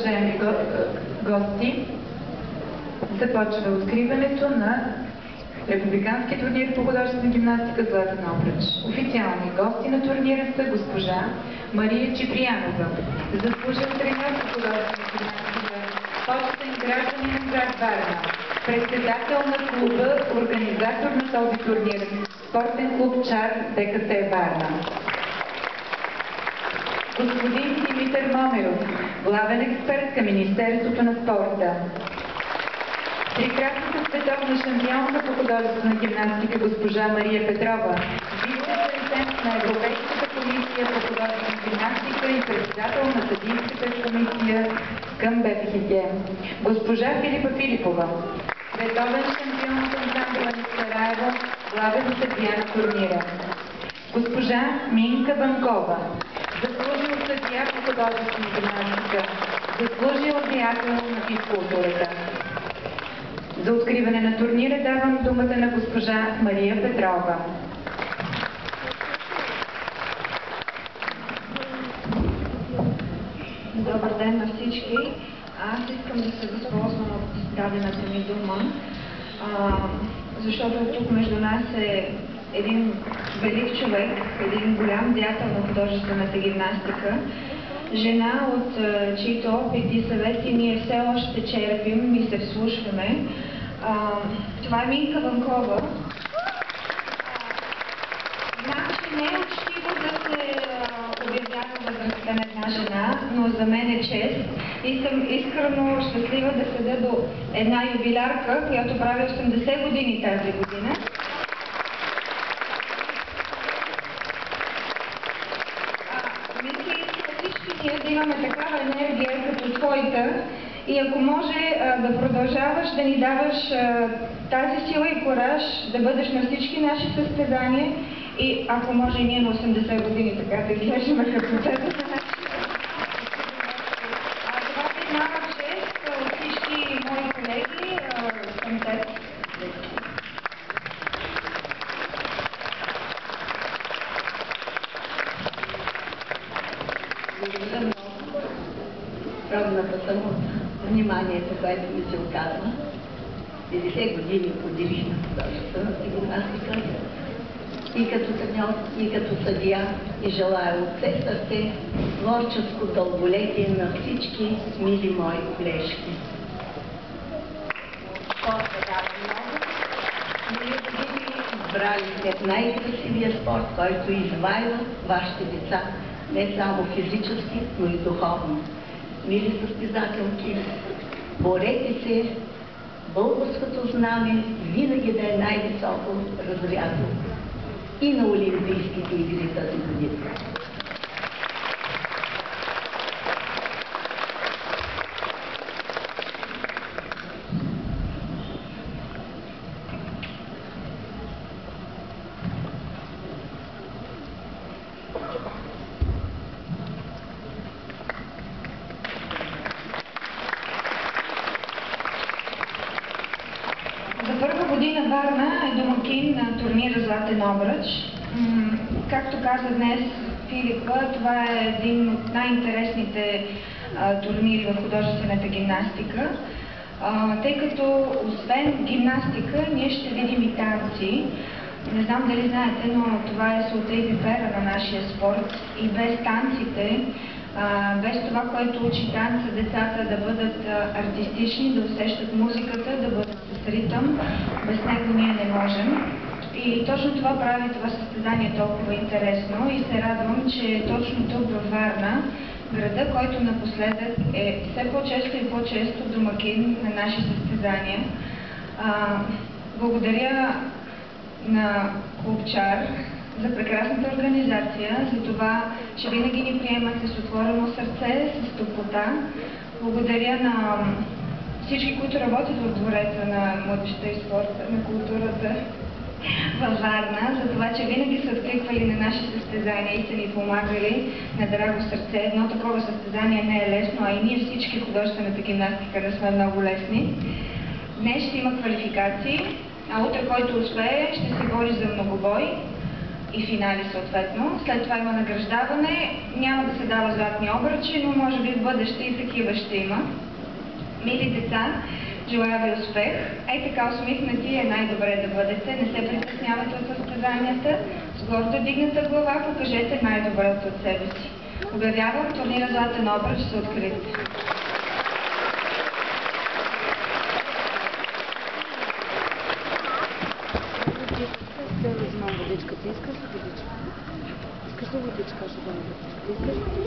уважаеми гости, започва откриването на републикански турнир по художествена гимнастика Златен обруч. Официални гости на турнира са госпожа Мария Чиприянова, заслужил треньор по художествена гимнастика, почетен гражданин на град Варна, председател на клуба, организатор на този турнир, спортен клуб ЧАР ДКС Варна. Господин Димитър Момеров, главен експерт към Министерството на спорта. Трикратната световна шампионка по художествена гимнастика госпожа Мария Петрова, вице-президент на Европейската комисия по художествена гимнастика и председател на съдийската комисия към БФХГ. Госпожа Филипа Филипова, световен шампион в ансамбъла на Сараево, главен съдия на турнира. Госпожа Минка Банкова, заслужил съдия по художествена гимнастика, заслужил деятел на физкултурата. За откриване на турнира давам думата на госпожа Мария Петрова. Добър ден на всички. Аз искам да се възползвам от дадената ми дума, защото тук между нас е един велик човек, един голям деятел на художествената гимнастика, жена, от чието опит и съвети ние все още черпим и се вслушваме. Това е Минка Банкова. Знам, че не е учтиво да се обявява възрастта на една жена, но за мен е чест и съм искрено щастлива да седа до една юбилярка, която прави 80 години тази година. Мисля, всички ние да имаме такава енергия като твоята и ако може да продължаваш да ни даваш тази сила и кораж да бъдеш на всички наши състезания и ако може и ние на 80 години така да изглеждаме като теб. Това ми знава чест от всички мои колеги към теб. Благодаря много. Ровната съм от вниманието, което ми се оказва. 50 години отделих на художествената гимнастика и като треньор, и като съдия, и желая от все сърце творческо дълголетие на всички мили мои колежки. Спорта дава много. Ние години избрали след най-красивия спорт, който извайва вашите деца не само физически, но и духовно. Мили състезателки, борете се, българското знаме винаги да е най-високо разрязано и на Олимпийските игри тази година. Година Варна е домакин на турнира Златен обруч. Както каза днес Филипа, това е един от най-интересните турнири в художествената гимнастика, тъй като освен гимнастика ние ще видим и танци. Не знам дали знаете, но това е солта и пипера на нашия спорт и без танците, без това, което учи танца децата да бъдат артистични, да усещат музиката, да бъдат с ритъм, без него ние не можем. И точно това прави това състезание толкова интересно и се радвам, че точно тук във Варна, града, който напоследък е все по-често и по-често домакин на наши състезания. Благодаря на клуб ЧАР за прекрасната организация, за това, че винаги ни приемат с отворено сърце, с топлота. Благодаря на всички, които работят в двореца на младежта и спорта, на културата във Варна, за това, че винаги са откликвали на наши състезания и са ни помагали на драго сърце. Едно такова състезание не е лесно, а и ние всички художествената гимнастика не сме много лесни. Днес ще има квалификации, а утре, който успее, ще се бори за многобой. и финали съответно. След това има награждаване. Няма да се дава златни обръчи, но може би в бъдеще и такива ще има. Мили деца, желая ви успех. Ей така усмихнати е най-добре да бъдете. Не се притеснявате от състезанията. С гордо дигната глава покажете най-доброто от себе си. Обявявам турнира Златен обръч за открит. Взимам водичката. Искаш ли водичка? Искаш ли водичка? Ще да водичка. Искаш ли?